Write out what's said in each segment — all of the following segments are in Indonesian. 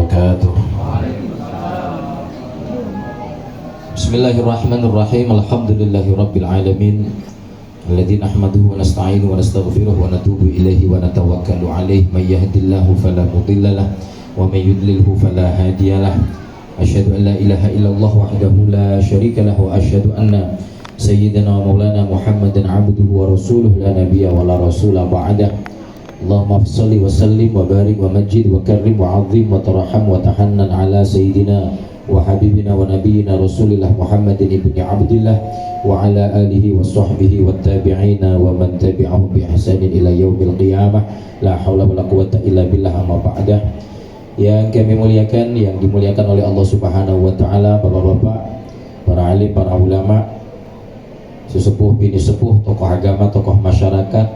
wabarakatuh. Bismillahirrahmanirrahim. Alhamdulillahi rabbil alamin. Alladzi nahmaduhu wa nasta'inuhu wa nastaghfiruh wa natubu ilaihi wa natawakkalu alaihi. May yahdihillahu fala mudilla lahu wa may yudlilhu fala hadiya lahu. Asyhadu an la ilaha illallah wahdahu la syarika lahu wa asyhadu anna sayyidina wa maulana Muhammadan abduhu wa rasuluh la nabiyya wa la rasula ba'da. Allahumma shalli wa sallim wa barik wa majid wa karrim wa azim wa tarham wa tahannan ala sayyidina wa habibina wa nabiyina rasulillah Muhammadin ibni Abdillah wa ala alihi wa sahbihi wa tabi'ina wa man tabi'ahum bi ihsanin ila yaumil qiyamah. La haula wa la quwata illa billah, amma ba'da. Yang kami muliakan, yang dimuliakan oleh Allah Subhanahu wa taala, bapak-bapak, para alim, para ulama, sesepuh bini sepuh, tokoh agama, tokoh masyarakat,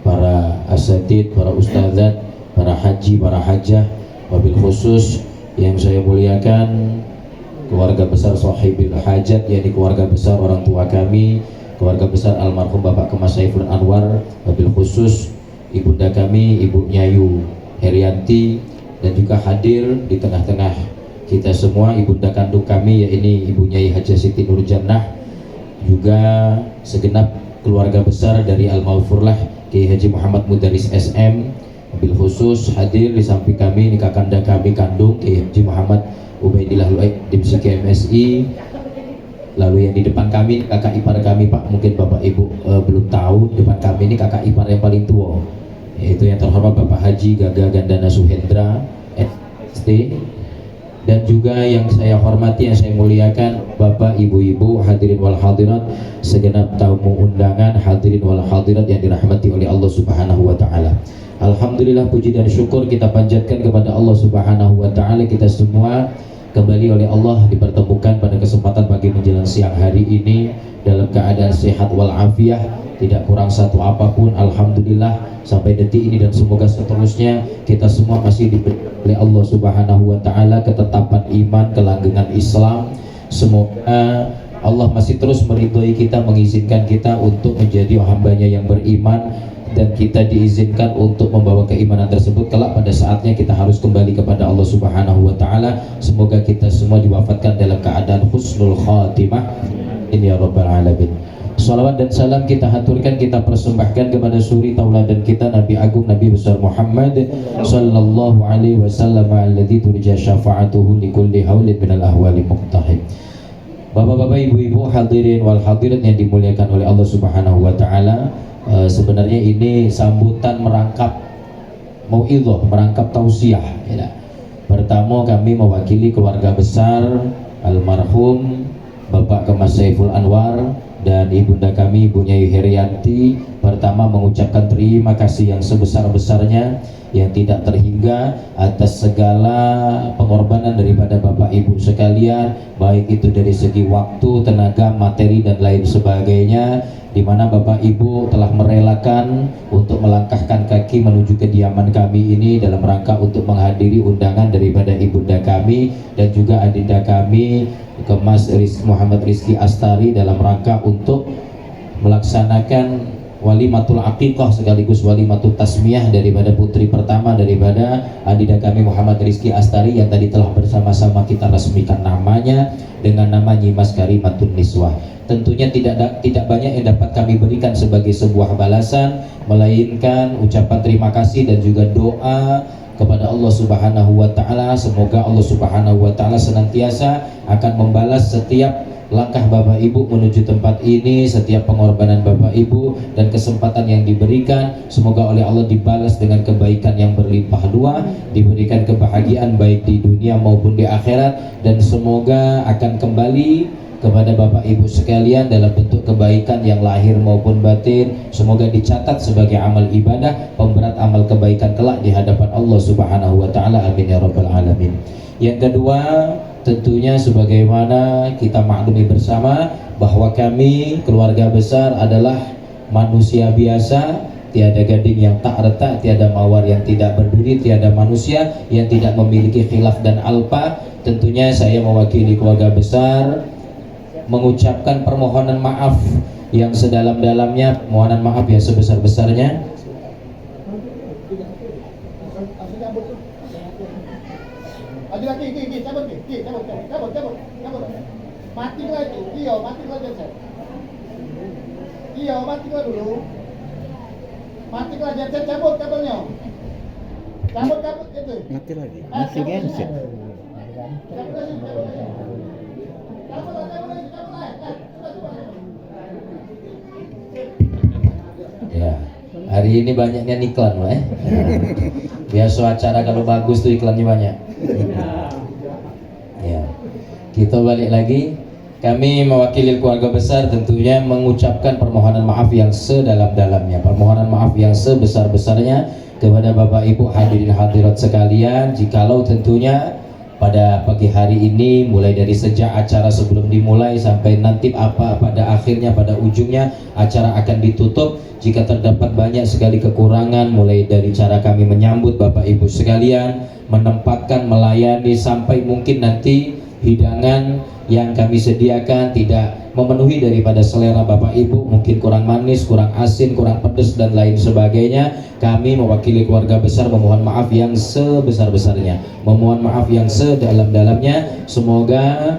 para asatid, para ustadzat, para haji, para hajah, wabil khusus yang saya muliakan keluarga besar Sohibil Hajat, yakni keluarga besar orang tua kami, keluarga besar almarhum Bapak Kemas Saiful Anwar, wabil khusus ibunda kami, Ibu Nyayu Herianti, dan juga hadir di tengah-tengah kita semua ibunda kandung kami, yakni Ibu Nyai Hajah Siti Nurjannah, juga segenap keluarga besar dari Al-Maghfurlah Kiai Haji Muhammad Mudaris SM. Wabil khusus hadir di samping kami ini kakanda kami kandung Kiai Haji Muhammad Ubaidillah Luaid Dimsi KMSI. Lalu yang di depan kami kakak ipar kami, Pak, mungkin Bapak Ibu belum tahu, depan kami ini kakak ipar yang paling tua, yaitu yang terhormat Bapak Haji Gaga Gandana Suhendra ST. Dan juga yang saya hormati, yang saya muliakan Bapak, Ibu-ibu, hadirin wal hadirat, segenap tamu undangan, hadirin wal hadirat yang dirahmati oleh Allah Subhanahu wa taala. Alhamdulillah, puji dan syukur kita panjatkan kepada Allah Subhanahu wa taala. Kita semua kembali oleh Allah dipertemukan pada kesempatan pagi menjelang siang hari ini dalam keadaan sehat walafiat, tidak kurang satu apapun. Alhamdulillah sampai detik ini dan semoga seterusnya kita semua masih diberi oleh Allah Subhanahu wa taala ketetapan iman, kelanggengan Islam. Semoga Allah masih terus meridhoi kita, mengizinkan kita untuk menjadi hambanya yang beriman, dan kita diizinkan untuk membawa keimanan tersebut kelak pada saatnya kita harus kembali kepada Allah Subhanahu wa taala. Semoga kita semua diwafatkan dalam keadaan husnul khatimah. Ini ya rabbal alamin. Salawat dan salam kita haturkan, kita persembahkan kepada suri tauladan kita, Nabi Agung, Nabi besar Muhammad sallallahu alaihi wasallam, alladzi turja syafa'atuhu likulli haulin minal ahwali muqtahib. Bapak-bapak, ibu-ibu, hadirin wal hadirat yang dimuliakan oleh Allah Subhanahu wa taala, sebenarnya ini sambutan merangkap mau'idhah, merangkap tausiah ya. Pertama, kami mewakili keluarga besar almarhum Bapak Kemas Saiful Anwar dan ibunda kami Ibu Nyai Herianti, pertama mengucapkan terima kasih yang sebesar-besarnya yang tidak terhingga atas segala pengorbanan daripada Bapak Ibu sekalian, baik itu dari segi waktu, tenaga, materi dan lain sebagainya, di mana Bapak Ibu telah merelakan untuk melangkahkan kaki menuju kediaman kami ini dalam rangka untuk menghadiri undangan daripada ibunda kami dan juga adinda kami Kemas Muhammad Rizki Astari dalam rangka untuk melaksanakan walimatul aqiqah sekaligus walimatul tasmiyah daripada putri pertama daripada adinda kami Muhammad Rizki Astari yang tadi telah bersama-sama kita resmikan namanya dengan nama Nyimas Karimatun Niswah. Tentunya tidak banyak yang dapat kami berikan sebagai sebuah balasan, melainkan ucapan terima kasih dan juga doa kepada Allah Subhanahu wa taala. Semoga Allah Subhanahu wa taala senantiasa akan membalas setiap langkah Bapak Ibu menuju tempat ini, setiap pengorbanan Bapak Ibu dan kesempatan yang diberikan. Semoga oleh Allah dibalas dengan kebaikan yang berlimpah dua, diberikan kebahagiaan baik di dunia maupun di akhirat, dan semoga akan kembali kepada Bapak Ibu sekalian dalam bentuk kebaikan yang lahir maupun batin. Semoga dicatat sebagai amal ibadah, pemberat amal kebaikan kelak di hadapan Allah Subhanahu wa taala. Amin ya rabbal alamin. Yang kedua, tentunya sebagaimana kita maklumi bersama bahwa kami keluarga besar adalah manusia biasa, tiada gading yang tak retak, tiada mawar yang tidak berduri, tiada manusia yang tidak memiliki khilaf dan alpa. Tentunya saya mewakili keluarga besar mengucapkan permohonan maaf yang sedalam-dalamnya, permohonan maaf yang sebesar-besarnya Maju lagi, cabut, cabut. Matilah itu, matilah Jensen. Matilah dulu. Matilah Jensen, cabut kabelnya. Cabut itu. Mati lagi. Mati genset. Cabut lagi. Ya, hari ini banyaknya iklan, Pak. Biasa acara kalau bagus tuh iklannya banyak. Ya, kita balik lagi. Kami mewakili keluarga besar tentunya mengucapkan permohonan maaf yang sedalam-dalamnya, permohonan maaf yang sebesar-besarnya kepada Bapak Ibu hadirin hadirat sekalian. Jikalau tentunya pada pagi hari ini, mulai dari sejak acara sebelum dimulai sampai nanti pada akhirnya, pada ujungnya acara akan ditutup, jika terdapat banyak sekali kekurangan, mulai dari cara kami menyambut Bapak Ibu sekalian, menempatkan, melayani, sampai mungkin nanti hidangan yang kami sediakan tidak memenuhi daripada selera Bapak Ibu, mungkin kurang manis, kurang asin, kurang pedas dan lain sebagainya, kami mewakili keluarga besar memohon maaf yang sebesar-besarnya, memohon maaf yang sedalam-dalamnya. Semoga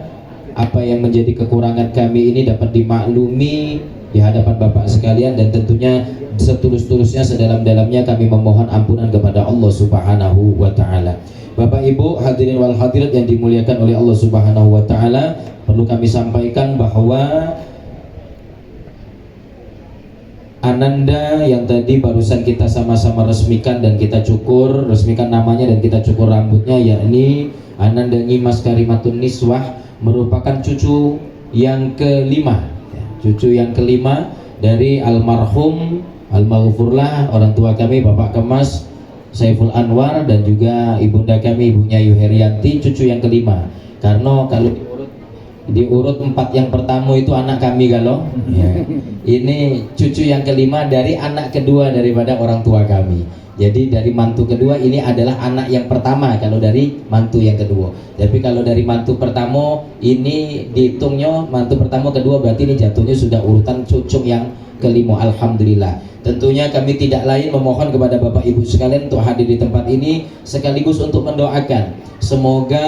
apa yang menjadi kekurangan kami ini dapat dimaklumi di hadapan Bapak sekalian, dan tentunya setulus-tulusnya, sedalam-dalamnya kami memohon ampunan kepada Allah Subhanahu wa taala. Bapak Ibu hadirin wal hadirat yang dimuliakan oleh Allah Subhanahu wa taala, perlu kami sampaikan bahwa Ananda yang tadi barusan kita sama-sama resmikan dan kita cukur, resmikan namanya dan kita cukur rambutnya, yakni Ananda Nyimas Karimatun Niswah, merupakan cucu yang kelima, cucu yang kelima dari almarhum almaghfurlah orang tua kami Bapak Kemas Saiful Anwar, dan juga ibunda kami Ibunya Yuherianti, cucu yang kelima. Karena kalau diurut 4 yang pertama itu anak kami kalau ya. Ini cucu yang kelima dari anak kedua daripada orang tua kami. Jadi dari mantu kedua ini adalah anak yang pertama kalau dari mantu yang kedua. Tapi kalau dari mantu pertama ini dihitungnya mantu pertama kedua, berarti ini jatuhnya sudah urutan cucu yang kelima. Alhamdulillah. Tentunya kami tidak lain memohon kepada Bapak Ibu sekalian untuk hadir di tempat ini, sekaligus untuk mendoakan semoga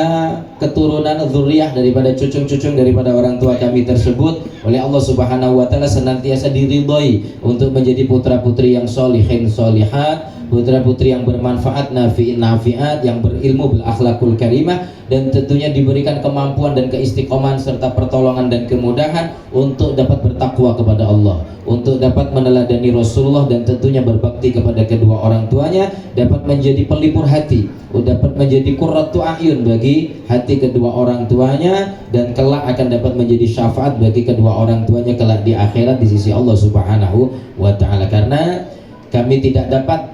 keturunan zuriyah daripada cucu-cucu daripada orang tua kami tersebut oleh Allah Subhanahu wa taala senantiasa diridhoi untuk menjadi putra-putri yang sholihin sholihat, putra-putri yang bermanfaat, nafi'in nafi'at, yang berilmu, berakhlakul karimah, dan tentunya diberikan kemampuan dan keistiqomahan serta pertolongan dan kemudahan untuk dapat bertakwa kepada Allah, untuk dapat meneladani Rasulullah, dan tentunya berbakti kepada kedua orang tuanya, dapat menjadi pelipur hati, dapat menjadi qurratu a'yun bagi hati kedua orang tuanya, dan kelak akan dapat menjadi syafaat bagi kedua orang tuanya kelak di akhirat di sisi Allah Subhanahu wa taala. Karena kami tidak dapat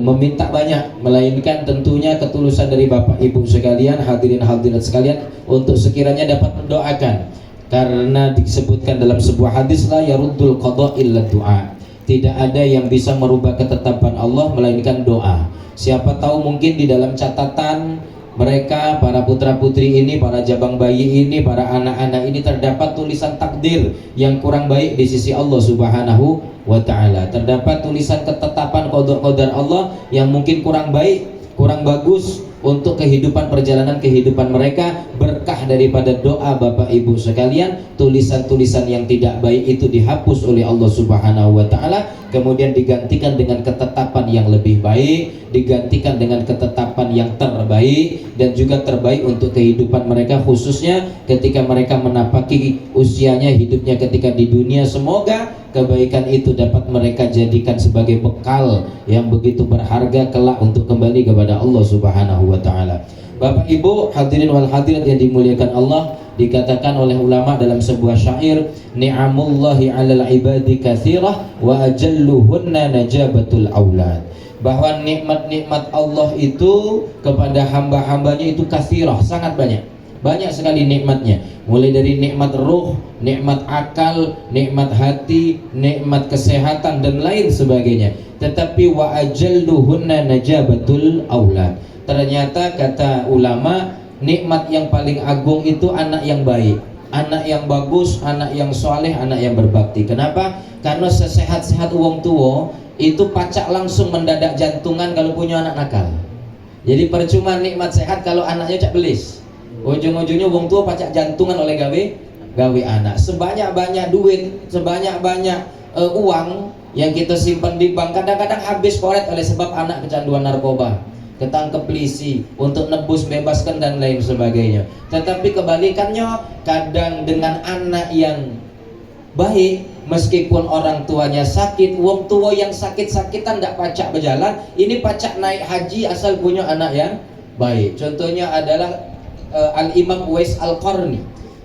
meminta banyak, melainkan tentunya ketulusan dari Bapak Ibu sekalian, hadirin hadirat sekalian, untuk sekiranya dapat mendoakan. Karena disebutkan dalam sebuah hadis, la yaruddul qada illa du'a, tidak ada yang bisa merubah ketetapan Allah melainkan doa. Siapa tahu mungkin di dalam catatan mereka, para putra putri ini, para jabang bayi ini, para anak-anak ini terdapat tulisan takdir yang kurang baik di sisi Allah Subhanahu wa ta'ala, terdapat tulisan ketetapan qadar Allah yang mungkin kurang baik, kurang bagus untuk kehidupan perjalanan kehidupan mereka. Berkah daripada doa Bapak Ibu sekalian, tulisan-tulisan yang tidak baik itu dihapus oleh Allah Subhanahu wa taala, kemudian digantikan dengan ketetapan yang lebih baik, digantikan dengan ketetapan yang terbaik, dan juga terbaik untuk kehidupan mereka, khususnya ketika mereka menapaki usianya, hidupnya ketika di dunia. Semoga kebaikan itu dapat mereka jadikan sebagai bekal yang begitu berharga kelak untuk kembali kepada Allah Subhanahu wa taala. Bapak Ibu hadirin wal hadirat yang dimuliakan Allah, dikatakan oleh ulama dalam sebuah syair, ni'amullahi 'alal ibadi katsirah wa ajalluhunna najabatul aulad, bahwa nikmat-nikmat Allah itu kepada hamba-hambanya itu katsirah, sangat banyak. Banyak sekali nikmatnya, mulai dari nikmat ruh, nikmat akal, nikmat hati, nikmat kesehatan dan lain sebagainya. Tetapi wa ajalluhunna najabatul aulad, ternyata kata ulama, nikmat yang paling agung itu anak yang baik, anak yang bagus, anak yang soleh, anak yang berbakti. Kenapa? Karena sesehat-sehat uang tua itu pacak langsung mendadak jantungan kalau punya anak nakal. Jadi percuma nikmat sehat kalau anaknya cak belis. Ujung-ujungnya wong tua pacak jantungan oleh gawe anak. Sebanyak-banyak duit, sebanyak-banyak uang yang kita simpan di bank kadang-kadang habis koret oleh sebab anak kecanduan narkoba, ketangkep polisi untuk nebus bebaskan dan lain sebagainya. Tetapi kebalikannya, kadang dengan anak yang baik, meskipun orang tuanya sakit, wong tua yang sakit-sakitan tidak pacak berjalan, ini pacak naik haji asal punya anak yang baik. Contohnya adalah Al-Imam Uwais Al-Qarni.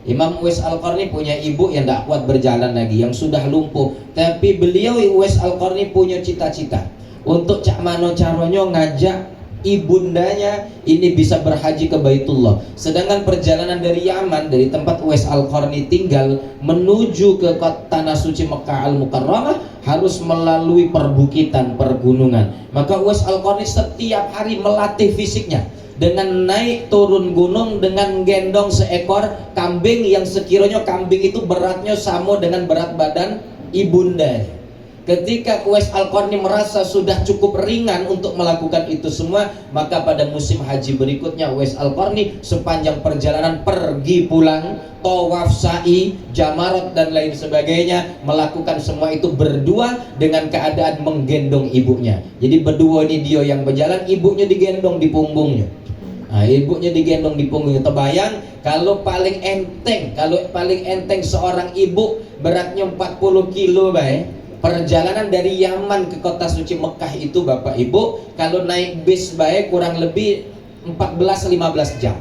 Imam Uwais Al-Qarni punya ibu yang tidak kuat berjalan lagi, yang sudah lumpuh. Tapi beliau Uwais Al-Qarni punya cita-cita untuk cak mano caranya ngajak ibundanya ini bisa berhaji ke Baitullah. Sedangkan perjalanan dari Yaman, dari tempat Uwais Al-Qarni tinggal menuju ke tanah suci Mekah Al-Mukarramah harus melalui perbukitan, pergunungan. Maka Uwais Al-Qarni setiap hari melatih fisiknya dengan naik turun gunung dengan gendong seekor kambing yang sekiranya kambing itu beratnya sama dengan berat badan ibunda. Ketika Uwais Al-Qarni merasa sudah cukup ringan untuk melakukan itu semua, maka pada musim haji berikutnya Uwais Al-Qarni sepanjang perjalanan pergi pulang, tawaf, sa'i, jamarat dan lain sebagainya, melakukan semua itu berdua dengan keadaan menggendong ibunya. Jadi berdua ini dia yang berjalan, ibunya digendong di punggungnya. Nah, ibunya digendong di punggungnya. Terbayang kalau paling enteng seorang ibu beratnya 40 kilo baik. Perjalanan dari Yaman ke kota suci Mekah itu Bapak Ibu, kalau naik bis baik kurang lebih 14-15 jam.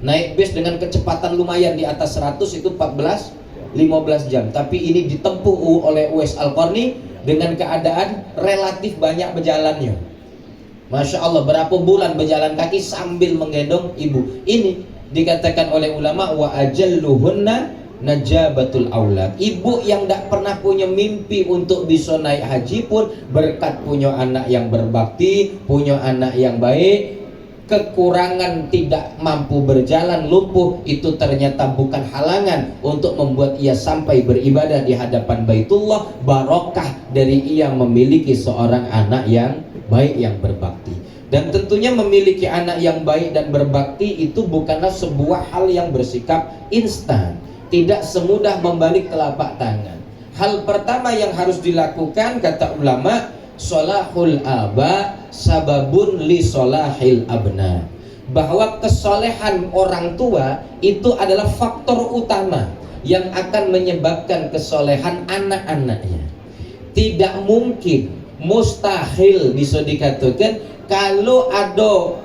Naik bis dengan kecepatan lumayan di atas 100 itu 14-15 jam. Tapi ini ditempuh oleh Uwais Al-Qarni dengan keadaan relatif banyak berjalannya. Masya Allah, berapa bulan berjalan kaki sambil menggendong ibu. Ini dikatakan oleh ulama wa ajalluhunna najabatul aulad. Ibu yang tidak pernah punya mimpi untuk bisa naik haji pun berkat punya anak yang berbakti, punya anak yang baik, kekurangan tidak mampu berjalan lumpuh itu ternyata bukan halangan untuk membuat ia sampai beribadah di hadapan Baitullah. Barokah dari ia memiliki seorang anak yang baik yang berbakti. Dan tentunya memiliki anak yang baik dan berbakti itu bukanlah sebuah hal yang bersikap instan. Tidak semudah membalik telapak tangan. Hal pertama yang harus dilakukan kata ulama, solahul aba sababun li solahil abna. Bahwa kesolehan orang tua itu adalah faktor utama yang akan menyebabkan kesolehan anak-anaknya. Tidak mungkin, mustahil bisa dikatakan kalau ada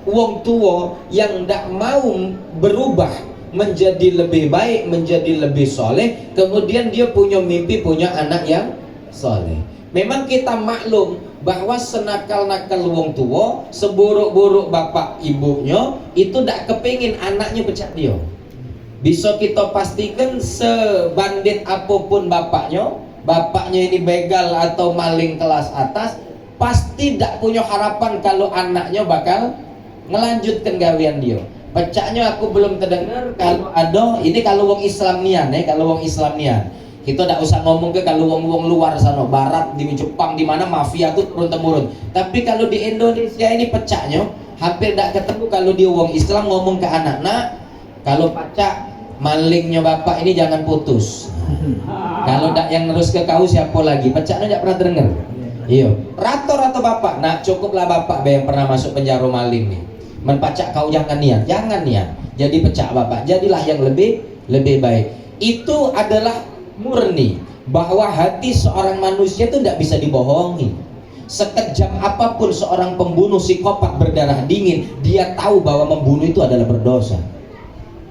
wong tua yang tidak mau berubah menjadi lebih baik, menjadi lebih soleh, kemudian dia punya mimpi punya anak yang soleh. Memang kita maklum bahwa senakal-nakal wong tua, seburuk-buruk bapak ibunya, itu tidak kepingin anaknya pecah dia. Bisa kita pastikan sebandit apapun bapaknya ini begal atau maling kelas atas, pasti tidak punya harapan kalau anaknya bakal ngelanjutkan gawean dia. Pecahnya aku belum terdengar kalau ada, ini kalau wong Islam nian kalau wong Islam nian. Kita tidak usah ngomong ke kalau wong luar sana, barat, di Jepang, di mana mafia itu turun temurun. Tapi kalau di Indonesia ini pecahnya hampir tidak ketemu kalau dia wong Islam ngomong ke anak, nak, kalau pacak malingnya bapak ini jangan putus. Kalau tidak yang terus ke kau siapa lagi? Pecahnya tidak pernah terdengar. Iya. Rata-rata bapak, nak cukuplah bapak yang pernah masuk penjara maling nih. Menpacak kau jangan niat, jadi pecah bapak, jadilah yang lebih baik. Itu adalah murni bahwa hati seorang manusia itu tidak bisa dibohongi. Sekejam apapun seorang pembunuh psikopat berdarah dingin, dia tahu bahwa membunuh itu adalah berdosa.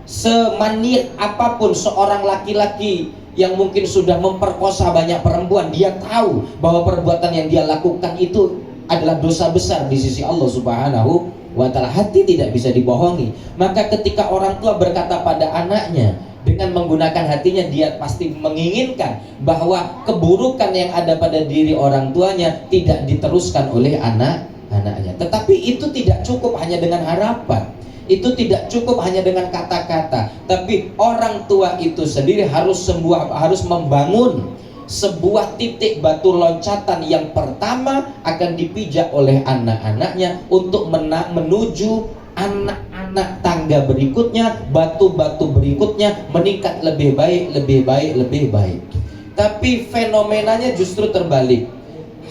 Semaniak apapun seorang laki-laki yang mungkin sudah memperkosa banyak perempuan, dia tahu bahwa perbuatan yang dia lakukan itu adalah dosa besar di sisi Allah Subhanahu wa ta'ala. Hati tidak bisa dibohongi. Maka ketika orang tua berkata pada anaknya dengan menggunakan hatinya, dia pasti menginginkan bahwa keburukan yang ada pada diri orang tuanya tidak diteruskan oleh anak-anaknya. Tetapi itu tidak cukup hanya dengan harapan, itu tidak cukup hanya dengan kata-kata, tapi orang tua itu sendiri harus membangun sebuah titik batu loncatan yang pertama akan dipijak oleh anak-anaknya untuk menuju anak-anak tangga berikutnya, batu-batu berikutnya meningkat lebih baik, lebih baik, lebih baik. Tapi fenomenanya justru terbalik.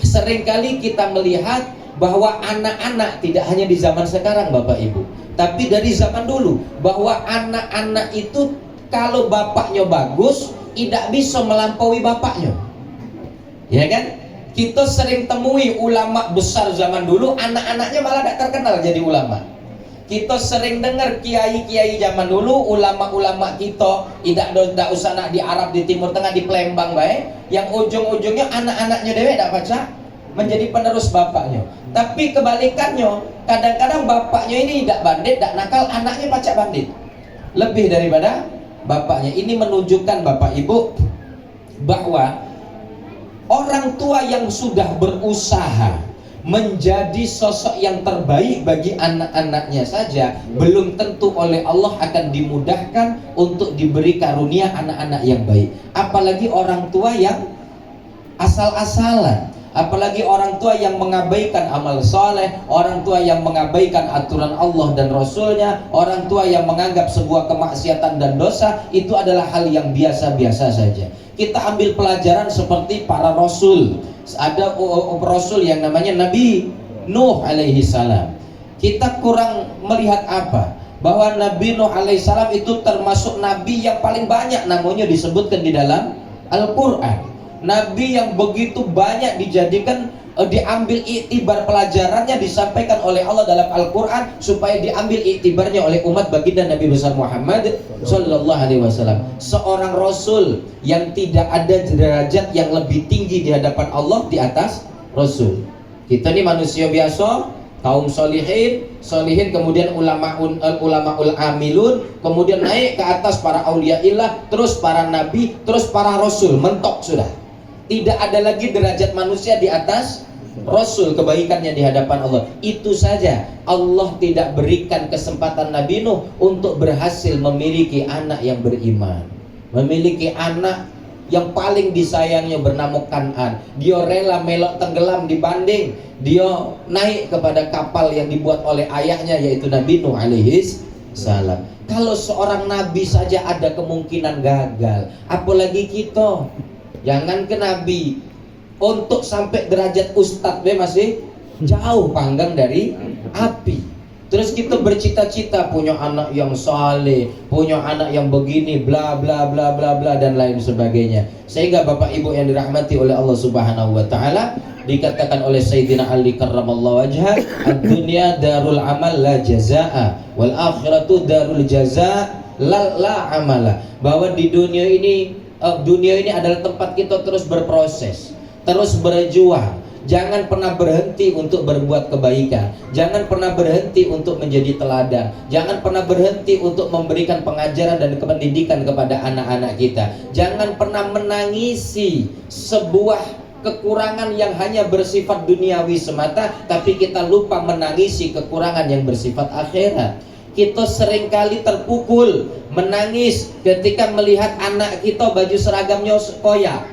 Seringkali kita melihat bahwa anak-anak tidak hanya di zaman sekarang Bapak Ibu, tapi dari zaman dulu, bahwa anak-anak itu kalau bapaknya bagus tidak bisa melampaui bapaknya, ya kan? Kita sering temui ulama besar zaman dulu, anak-anaknya malah tidak terkenal jadi ulama. Kita sering dengar kiai-kiai zaman dulu, ulama-ulama kita tidak usah nak di Arab, di Timur Tengah, di Palembang baik, yang ujung-ujungnya anak-anaknya dewe tidak baca menjadi penerus bapaknya. Tapi kebalikannya, kadang-kadang bapaknya ini tidak bandit, tidak nakal, anaknya pacak bandit lebih daripada bapaknya. Ini menunjukkan Bapak Ibu bahwa orang tua yang sudah berusaha menjadi sosok yang terbaik bagi anak-anaknya saja belum tentu oleh Allah akan dimudahkan untuk diberi karunia anak-anak yang baik, apalagi orang tua yang asal-asalan, apalagi orang tua yang mengabaikan amal soleh, orang tua yang mengabaikan aturan Allah dan Rasulnya, orang tua yang menganggap sebuah kemaksiatan dan dosa itu adalah hal yang biasa-biasa saja. Kita ambil pelajaran seperti para Rasul. Ada Rasul yang namanya Nabi Nuh alaihi salam. Kita kurang melihat apa? Bahwa Nabi Nuh alaihi salam itu termasuk Nabi yang paling banyak namanya disebutkan di dalam Al-Quran. Nabi yang begitu banyak dijadikan, diambil iktibar pelajarannya, disampaikan oleh Allah dalam Al-Quran supaya diambil iktibarnya oleh umat baginda Nabi besar Muhammad Sallallahu Alaihi Wasallam. Seorang Rasul yang tidak ada derajat yang lebih tinggi di hadapan Allah di atas Rasul. Kita ini manusia biasa, kaum solihin, kemudian ulamaul amilun, kemudian naik ke atas para auliaillah, terus para nabi, terus para rasul, mentok sudah. Tidak ada lagi derajat manusia di atas Rasul kebaikannya di hadapan Allah. Itu saja Allah tidak berikan kesempatan Nabi Nuh untuk berhasil memiliki anak yang beriman, memiliki anak yang paling disayangnya bernama Kan'an. Dia rela melok tenggelam dibanding dia naik kepada kapal yang dibuat oleh ayahnya, yaitu Nabi Nuh alaihi salam. Kalau seorang nabi saja ada kemungkinan gagal, apalagi kita. Jangan ke nabi, untuk sampai derajat ustadz masih jauh panggang dari api. Terus kita bercita-cita punya anak yang saleh, punya anak yang begini, bla bla bla bla bla dan lain sebagainya. Sehingga Bapak Ibu yang dirahmati oleh Allah Subhanahu wa taala, dikatakan oleh Sayyidina Ali karramallahu wajhah, ad-dunya darul amal la jazaa wal akhiratu darul jazaa la amala. Bahwa di dunia ini adalah tempat kita terus berproses, terus berjuang. Jangan pernah berhenti untuk berbuat kebaikan. Jangan pernah berhenti untuk menjadi teladan. Jangan pernah berhenti untuk memberikan pengajaran dan pendidikan kepada anak-anak kita. Jangan pernah menangisi sebuah kekurangan yang hanya bersifat duniawi semata, tapi kita lupa menangisi kekurangan yang bersifat akhirat. Kita seringkali terpukul, menangis ketika melihat anak kita baju seragamnya koyak,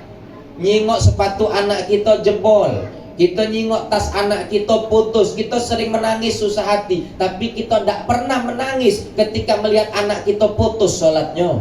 nyingok sepatu anak kita jebol, kita nyingok tas anak kita putus. Kita sering menangis susah hati, tapi kita tidak pernah menangis ketika melihat anak kita putus sholatnya.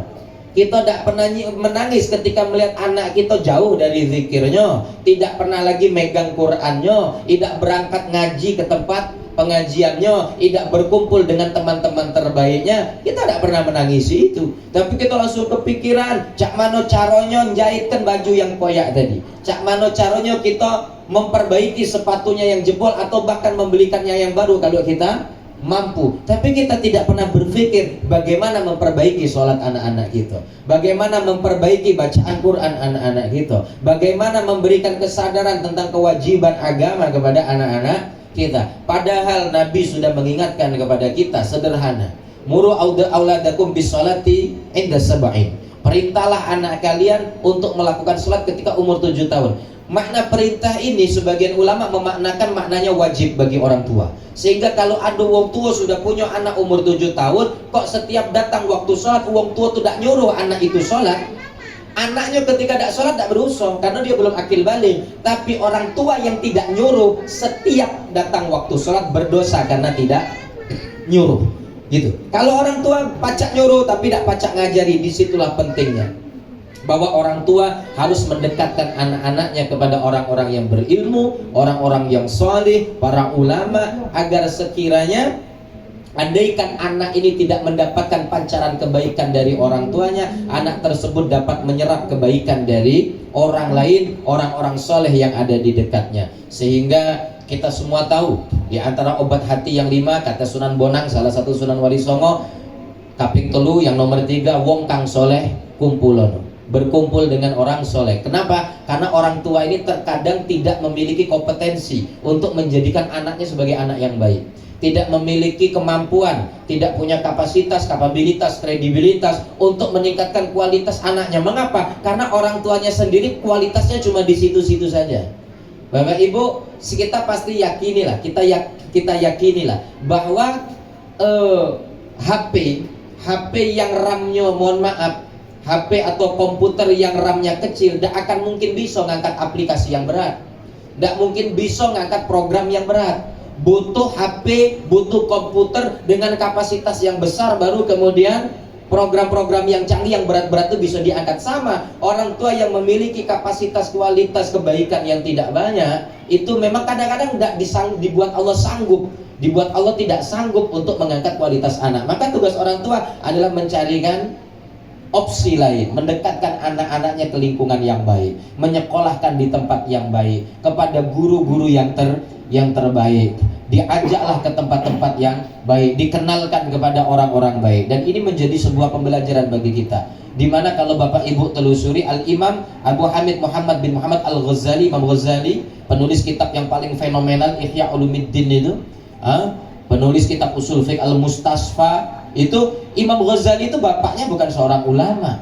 Kita tidak pernah menangis ketika melihat anak kita jauh dari zikirnya, tidak pernah lagi megang Qur'annya, tidak berangkat ngaji ke tempat pengajiannya, tidak berkumpul dengan teman-teman terbaiknya. Kita tidak pernah menangisi itu, tapi kita langsung kepikiran cak mano caranya jahitkan baju yang koyak tadi, cak mano caranya kita memperbaiki sepatunya yang jebol, atau bahkan membelikannya yang baru kalau kita mampu. Tapi kita tidak pernah berpikir bagaimana memperbaiki sholat anak-anak kita, bagaimana memperbaiki bacaan Quran anak-anak kita, bagaimana memberikan kesadaran tentang kewajiban agama kepada anak-anak kita. Padahal Nabi sudah mengingatkan kepada kita sederhana, muru auladakum bisolati inda sab'in. Perintahlah anak kalian untuk melakukan sholat ketika umur 7 tahun. Makna perintah ini sebagian ulama memaknakan maknanya wajib bagi orang tua. Sehingga kalau ada wong tua sudah punya anak umur 7 tahun, kok setiap datang waktu sholat wong tua tidak nyuruh anak itu sholat, Anaknya ketika tidak sholat tidak berusaha karena dia belum akil balik. Tapi orang tua yang tidak nyuruh setiap datang waktu sholat berdosa karena tidak nyuruh. Gitu. Kalau orang tua pacak nyuruh tapi tidak pacak ngajari, disitulah pentingnya bahwa orang tua harus mendekatkan anak-anaknya kepada orang-orang yang berilmu, orang-orang yang soleh, para ulama, agar sekiranya andaikan anak ini tidak mendapatkan pancaran kebaikan dari orang tuanya, anak tersebut dapat menyerap kebaikan dari orang lain, orang-orang soleh yang ada di dekatnya. Sehingga kita semua tahu, di antara obat hati yang 5, kata Sunan Bonang, salah satu Sunan Wali Songo, kaping telu yang nomor 3, wong kang soleh kumpulono, berkumpul dengan orang soleh. Kenapa? Karena orang tua ini terkadang tidak memiliki kompetensi untuk menjadikan anaknya sebagai anak yang baik, tidak memiliki kemampuan, tidak punya kapasitas, kapabilitas, kredibilitas untuk meningkatkan kualitas anaknya. Mengapa? Karena orang tuanya sendiri kualitasnya cuma di situ-situ saja. Bapak Ibu, kita pasti yakinilah, kita yakinilah bahwa HP yang RAM-nya, mohon maaf, HP atau komputer yang RAM-nya kecil tidak akan mungkin bisa ngangkat aplikasi yang berat, tidak mungkin bisa ngangkat program yang berat. Butuh HP, butuh komputer dengan kapasitas yang besar, baru kemudian program-program yang canggih yang berat-berat itu bisa diangkat. Sama orang tua yang memiliki kapasitas kualitas kebaikan yang tidak banyak, itu memang kadang-kadang tidak dibuat Allah sanggup, dibuat Allah tidak sanggup untuk mengangkat kualitas anak. Maka tugas orang tua adalah mencarikan opsi lain, mendekatkan anak-anaknya ke lingkungan yang baik, menyekolahkan di tempat yang baik, kepada guru-guru yang terbaik, diajaklah ke tempat-tempat yang baik, dikenalkan kepada orang-orang baik. Dan ini menjadi sebuah pembelajaran bagi kita, dimana kalau Bapak Ibu telusuri, Al-Imam Abu Hamid Muhammad bin Muhammad Al-Ghazali, Imam Ghazali, penulis kitab yang paling fenomenal Ihya Ulumuddin itu, penulis kitab Usul Fiqh Al-Mustasfa, itu Imam Ghazali itu bapaknya bukan seorang ulama.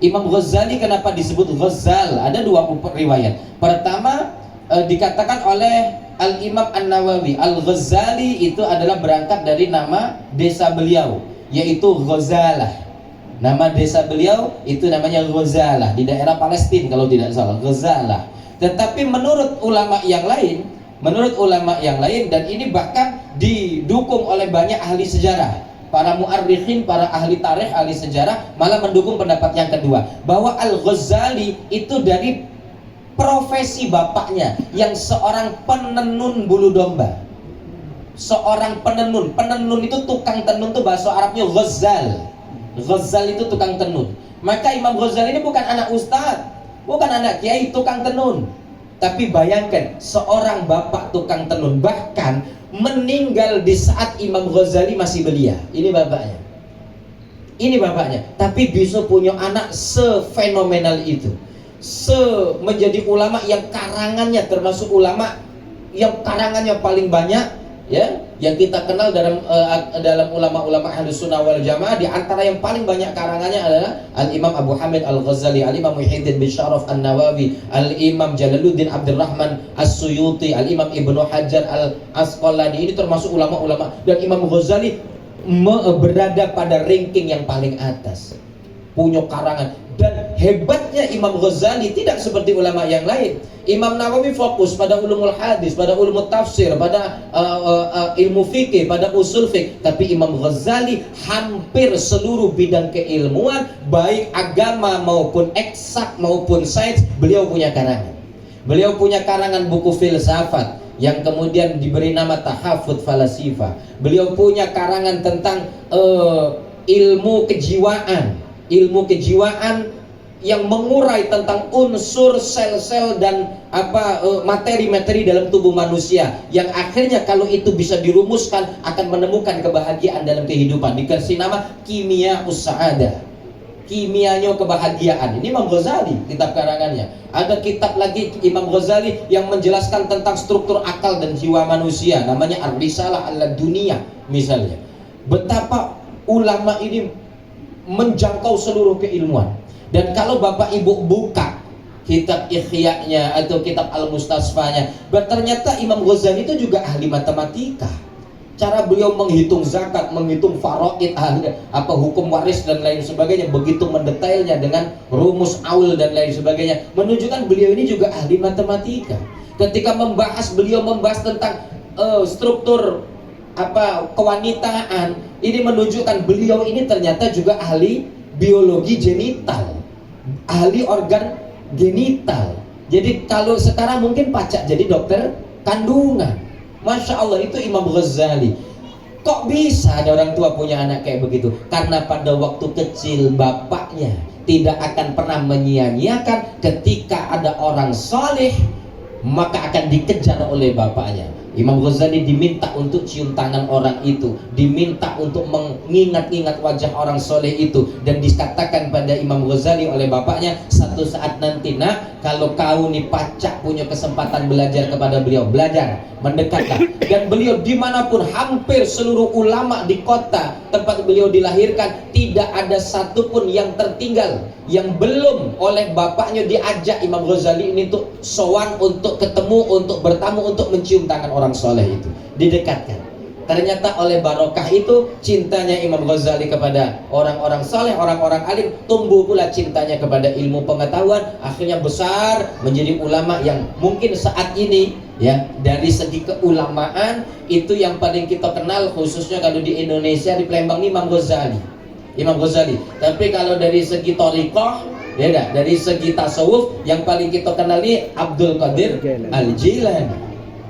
Imam Ghazali kenapa disebut Ghazal? Ada 2 riwayat. Pertama, dikatakan oleh Al-Imam An-Nawawi, Al-Ghazali itu adalah berangkat dari nama desa beliau, yaitu Ghazalah. Nama desa beliau itu namanya Ghazalah, di daerah Palestina kalau tidak salah, Ghazalah. Tetapi menurut ulama yang lain, dan ini bahkan didukung oleh banyak ahli sejarah, para mu'arrikhin, para ahli tarikh, ahli sejarah malah mendukung pendapat yang kedua, bahwa Al-Ghazali itu dari profesi bapaknya yang seorang penenun bulu domba. Seorang penenun itu tukang tenun, itu bahasa Arabnya Ghazal. Ghazal itu tukang tenun. Maka Imam Ghazali ini bukan anak ustadz, bukan anak kiai, tukang tenun. Tapi bayangkan, seorang bapak tukang tenun, bahkan meninggal di saat Imam Ghazali masih belia. Ini bapaknya. Tapi bisa punya anak sefenomenal itu, menjadi ulama yang karangannya termasuk ulama yang karangannya paling banyak, ya, yang kita kenal dalam ulama-ulama Ahlus Sunnah wal Jamaah. Di antara yang paling banyak karangannya adalah Al-Imam Abu Hamid Al-Ghazali, Al-Imam Muhyiddin bin Syaraf An-Nawawi, Al-Imam Jalaluddin Abdurrahman As-Suyuti, Al-Imam Ibnu Hajar Al-Asqalani. Ini termasuk ulama-ulama, dan Imam Ghazali berada pada ranking yang paling atas, punya karangan. Dan hebatnya Imam Ghazali tidak seperti ulama yang lain. Imam Nawawi fokus pada ulumul hadis, pada ulumul tafsir, pada ilmu fikih, pada usul fikih. Tapi Imam Ghazali hampir seluruh bidang keilmuan, baik agama maupun eksak maupun sains, beliau punya karangan. Beliau punya karangan buku filsafat yang kemudian diberi nama Tahafut Falasifa. Beliau punya karangan tentang ilmu kejiwaan yang mengurai tentang unsur sel-sel dan materi-materi dalam tubuh manusia, yang akhirnya kalau itu bisa dirumuskan akan menemukan kebahagiaan dalam kehidupan. Dikasih nama kimia usa'adah, kimianya kebahagiaan. Ini Imam Ghazali, kitab karangannya. Ada kitab lagi Imam Ghazali yang menjelaskan tentang struktur akal dan jiwa manusia, namanya Ar-Risalah Al-Dunia misalnya. Betapa ulama ini menjangkau seluruh keilmuan. Dan kalau Bapak Ibu buka kitab Ihya-nya atau kitab Al-Mustasfanya, ternyata Imam Ghazali itu juga ahli matematika. Cara beliau menghitung zakat, menghitung faraid, apa hukum waris dan lain sebagainya, begitu mendetailnya dengan rumus aul dan lain sebagainya, menunjukkan beliau ini juga ahli matematika. Ketika beliau membahas tentang struktur kewanitaan, ini menunjukkan beliau ini ternyata juga ahli biologi genital, ahli organ genital. Jadi kalau sekarang mungkin pacak jadi dokter kandungan. Masya Allah, itu Imam Ghazali. Kok bisa ada orang tua punya anak kayak begitu? Karena pada waktu kecil bapaknya tidak akan pernah menyia-nyiakan ketika ada orang soleh, maka akan dikejar oleh bapaknya. Imam Ghazali diminta untuk cium tangan orang itu, diminta untuk mengingat-ingat wajah orang soleh itu, dan dikatakan pada Imam Ghazali oleh bapaknya, satu saat nanti nak, kalau kau nih pacak punya kesempatan belajar kepada beliau, belajar, mendekatlah. Dan beliau dimanapun, hampir seluruh ulama di kota tempat beliau dilahirkan, tidak ada satupun yang tertinggal, yang belum oleh bapaknya diajak Imam Ghazali ini untuk sowan, untuk ketemu, untuk bertamu, untuk mencium tangan orang soleh itu, didekatkan. Ternyata oleh barokah itu, cintanya Imam Ghazali kepada orang-orang soleh, orang-orang alim, tumbuh pula cintanya kepada ilmu pengetahuan, akhirnya besar menjadi ulama yang mungkin saat ini ya, dari segi keulamaan itu yang paling kita kenal, khususnya kalau di Indonesia, di Palembang, Imam Ghazali. Tapi kalau dari segi thariqah, ya dari segi tasawuf, yang paling kita kenali Abdul Qadir Al-Jilani.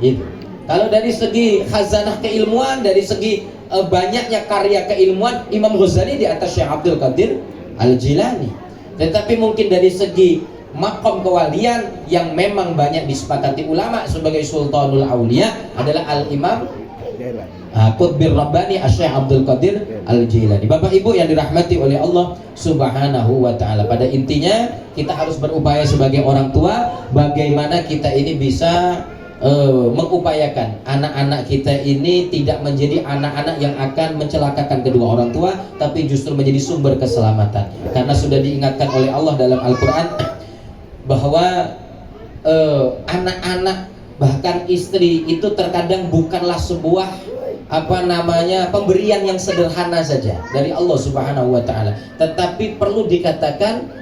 Itu. Kalau dari segi khazanah keilmuan, dari segi banyaknya karya keilmuan, Imam Ghazali di atas Syekh Abdul Qadir Al-Jilani. Tetapi mungkin dari segi makom kewalian yang memang banyak disepakati ulama sebagai Sultanul Aulia adalah Al-Imam Qutbir Rabbani Syekh Abdul Qadir Al-Jilani. Bapak Ibu yang dirahmati oleh Allah Subhanahu wa Ta'ala, pada intinya kita harus berupaya sebagai orang tua, bagaimana kita ini bisa mengupayakan anak-anak kita ini tidak menjadi anak-anak yang akan mencelakakan kedua orang tua, tapi justru menjadi sumber keselamatan. Karena sudah diingatkan oleh Allah dalam Al-Quran bahwa anak-anak, bahkan istri itu terkadang bukanlah sebuah pemberian yang sederhana saja dari Allah Subhanahu wa Ta'ala, tetapi perlu dikatakan,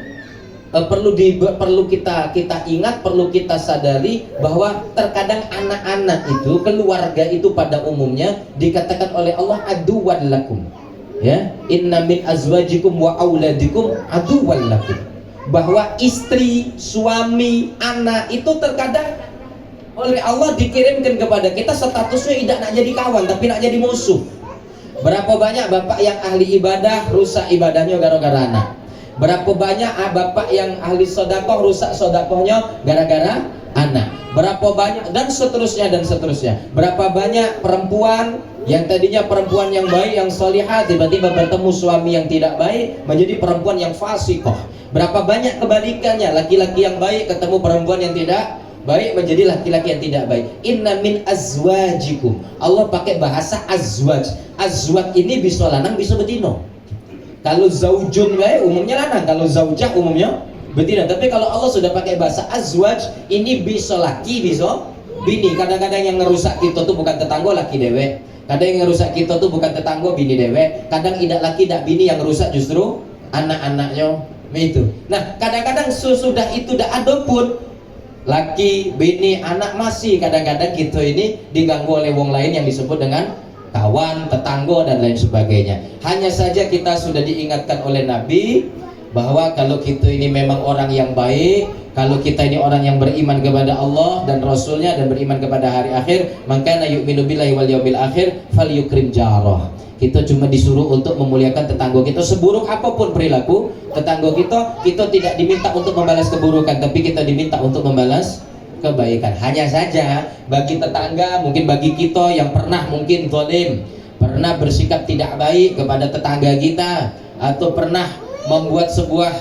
perlu kita ingat, perlu kita sadari bahwa terkadang anak-anak itu, keluarga itu pada umumnya dikatakan oleh Allah aduwwan lakum, ya, inna min azwajikum wa auladikum aduwwan lakum, bahwa istri, suami, anak itu terkadang oleh Allah dikirimkan kepada kita statusnya tidak nak jadi kawan, tapi nak jadi musuh. Berapa banyak bapak yang ahli ibadah rusak ibadahnya gara-gara anak? Berapa banyak bapak yang ahli sodakoh rusak sodakohnya gara-gara anak? Berapa banyak, dan seterusnya dan seterusnya. Berapa banyak perempuan yang tadinya perempuan yang baik, yang solihah, tiba-tiba bertemu suami yang tidak baik, menjadi perempuan yang fasikoh. Berapa banyak kebalikannya, laki-laki yang baik ketemu perempuan yang tidak baik, menjadi laki-laki yang tidak baik. Inna min azwajikum, Allah pakai bahasa azwaj. Azwaj ini bisa lanang bisa betina. Kalau zaujun umumnya lanang, kalau zaujah umumnya betina. Tapi kalau Allah sudah pakai bahasa azwaj, ini bisa laki, bisa bini. Kadang-kadang yang ngerusak kita tuh bukan tetangga, laki dewek. Kadang yang ngerusak kita tuh bukan tetangga, bini dewek. Kadang tidak laki, tidak bini, yang ngerusak justru anak-anaknya itu. Nah, kadang-kadang sesudah itu dah ada pun laki, bini, anak, masih kadang-kadang kita ini diganggu oleh wong lain yang disebut dengan kawan, tetangga dan lain sebagainya. Hanya saja kita sudah diingatkan oleh Nabi bahwa kalau kita ini memang orang yang baik, kalau kita ini orang yang beriman kepada Allah dan Rasulnya dan beriman kepada hari akhir, maka yu'minu billahi wal yaumil akhir falyukrim jarah. Kita cuma disuruh untuk memuliakan tetangga kita, seburuk apapun perilaku tetangga kita tidak diminta untuk membalas keburukan, tapi kita diminta untuk membalas kebaikan. Hanya saja bagi tetangga, mungkin bagi kita yang pernah mungkin zalim, pernah bersikap tidak baik kepada tetangga kita, atau pernah membuat sebuah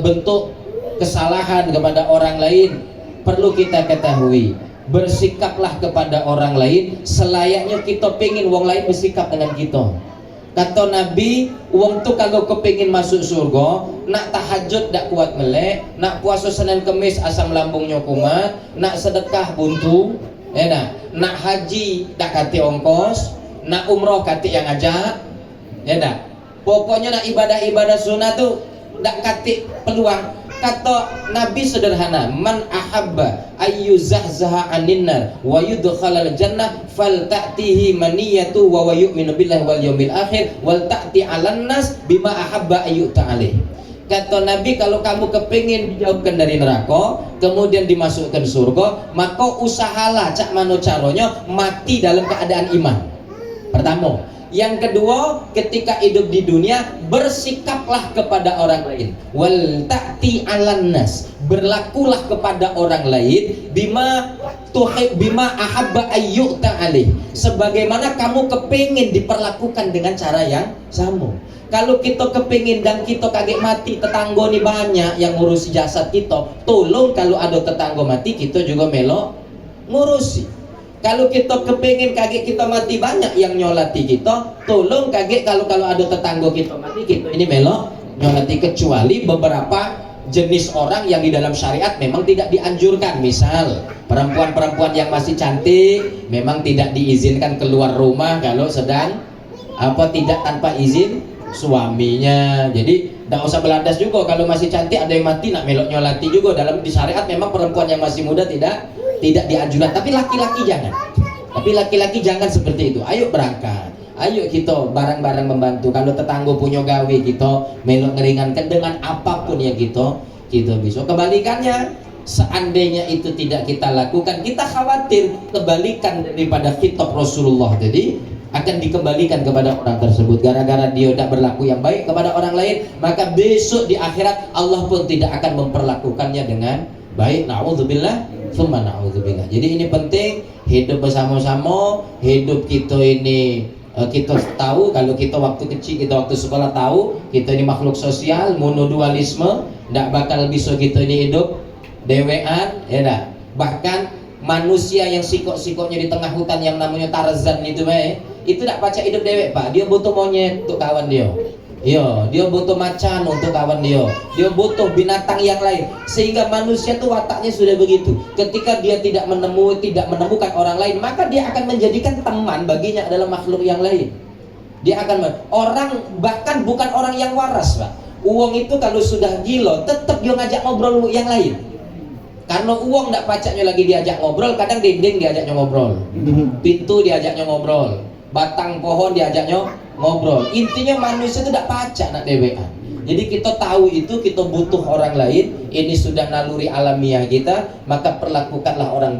bentuk kesalahan kepada orang lain, perlu kita ketahui, bersikaplah kepada orang lain selayaknya kita pengen wong lain bersikap dengan kita. Kata Nabi, wong tu kalau kepingin masuk surga, nak tahajud dak kuat melek, nak puasa Senin Kemis asam lambungnya kumat, nak sedekah buntu, nak haji dak kati ongkos, nak umroh katik yang ajak, ya dah. Pokoknya nak ibadah-ibadah sunnah tuh dak katik peluang. Kata Nabi sederhana, man ahabba ayyuzahzaha 'anil nar wa yudkhalal jannah falta'tihi maniyatu wa yu'minu billahi wal yaumil akhir wal ta'ti 'alan nas bima ahabba ayyuta alaih. Kata Nabi, kalau kamu kepingin dijauhkan dari neraka, kemudian dimasukkan surga, maka usahalah cak mano caronya mati dalam keadaan iman. Pertama. Yang kedua, ketika hidup di dunia bersikaplah kepada orang lain. Wal ta'ti 'alan nas, berlakulah kepada orang lain bima ahabba ayyuta alaih, sebagaimana kamu kepingin diperlakukan dengan cara yang sama. Kalau kita kepingin dan kita kaget mati, tetangga nih banyak yang ngurusi jasad kita, tolong kalau ada tetangga mati kita juga melok ngurusi. Kalau kita kepingin kaget kita mati, banyak yang nyolati kita, tolong kaget kalau ada tetangga kita mati, kita ini melok nyolati. Kecuali beberapa jenis orang yang di dalam syariat memang tidak dianjurkan. Misal perempuan-perempuan yang masih cantik memang tidak diizinkan keluar rumah kalau sedang tidak tanpa izin suaminya. Jadi tidak usah belandas juga kalau masih cantik ada yang mati nak melok nyolati juga. Dalam di syariat memang perempuan yang masih muda tidak dianjurkan. Tapi laki-laki jangan. Tapi laki-laki jangan seperti itu. Ayo berangkat. Ayo kita bareng-bareng membantu. Kalau tetangga punya gawe, kita melok ngeringankan dengan apapun yang kita bisa. Kebalikannya, seandainya itu tidak kita lakukan, kita khawatir kebalikan daripada kitab Rasulullah tadi akan dikembalikan kepada orang tersebut. Gara-gara dia tidak berlaku yang baik kepada orang lain, maka besok di akhirat Allah pun tidak akan memperlakukannya dengan baik. Na'udzubillah, summa na'udzubillah. Jadi ini penting, hidup bersama-sama. Hidup kita ini kita tahu, kalau kita waktu kecil, kita waktu sekolah tahu kita ini makhluk sosial, monodualisme, tidak bakal bisa kita ini hidup dewean, ya dah. Bahkan manusia yang sikok-sikoknya di tengah hutan yang namanya Tarzan itu tidak baca hidup dewek, Pak. Dia butuh monyet untuk kawan dia. Iya, dia butuh macan untuk kawan dia. Dia butuh binatang yang lain. Sehingga manusia tuh wataknya sudah begitu. Ketika dia tidak menemukan orang lain, maka dia akan menjadikan teman baginya adalah makhluk yang lain. Dia akan orang, bahkan bukan orang yang waras, Pak. Uang itu kalau sudah gila, tetap dia ngajak ngobrol yang lain. Karena uang tidak pacaknya lagi diajak ngobrol, kadang dinding diajaknya ngobrol, pintu diajaknya ngobrol, batang pohon diajaknya ngobrol. Intinya manusia itu tidak pacak nak dewean. Jadi kita tahu itu, kita butuh orang lain. Ini sudah naluri alamiah kita, maka perlakukanlah orang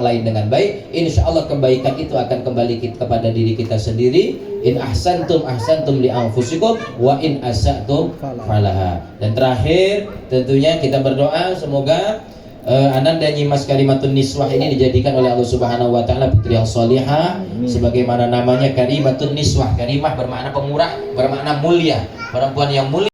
lain dengan baik. Insya Allah kebaikan itu akan kembali kepada diri kita sendiri. In ahsantum ahsantum li anfusikum wa in asatum falaha. Dan terakhir tentunya kita berdoa semoga Ananda Nyimas Karimatun Niswah ini dijadikan oleh Allah Subhanahu wa taala putri yang salihah, sebagaimana namanya Karimatun Niswah. Karimah bermakna pemurah, bermakna mulia, perempuan yang mulia.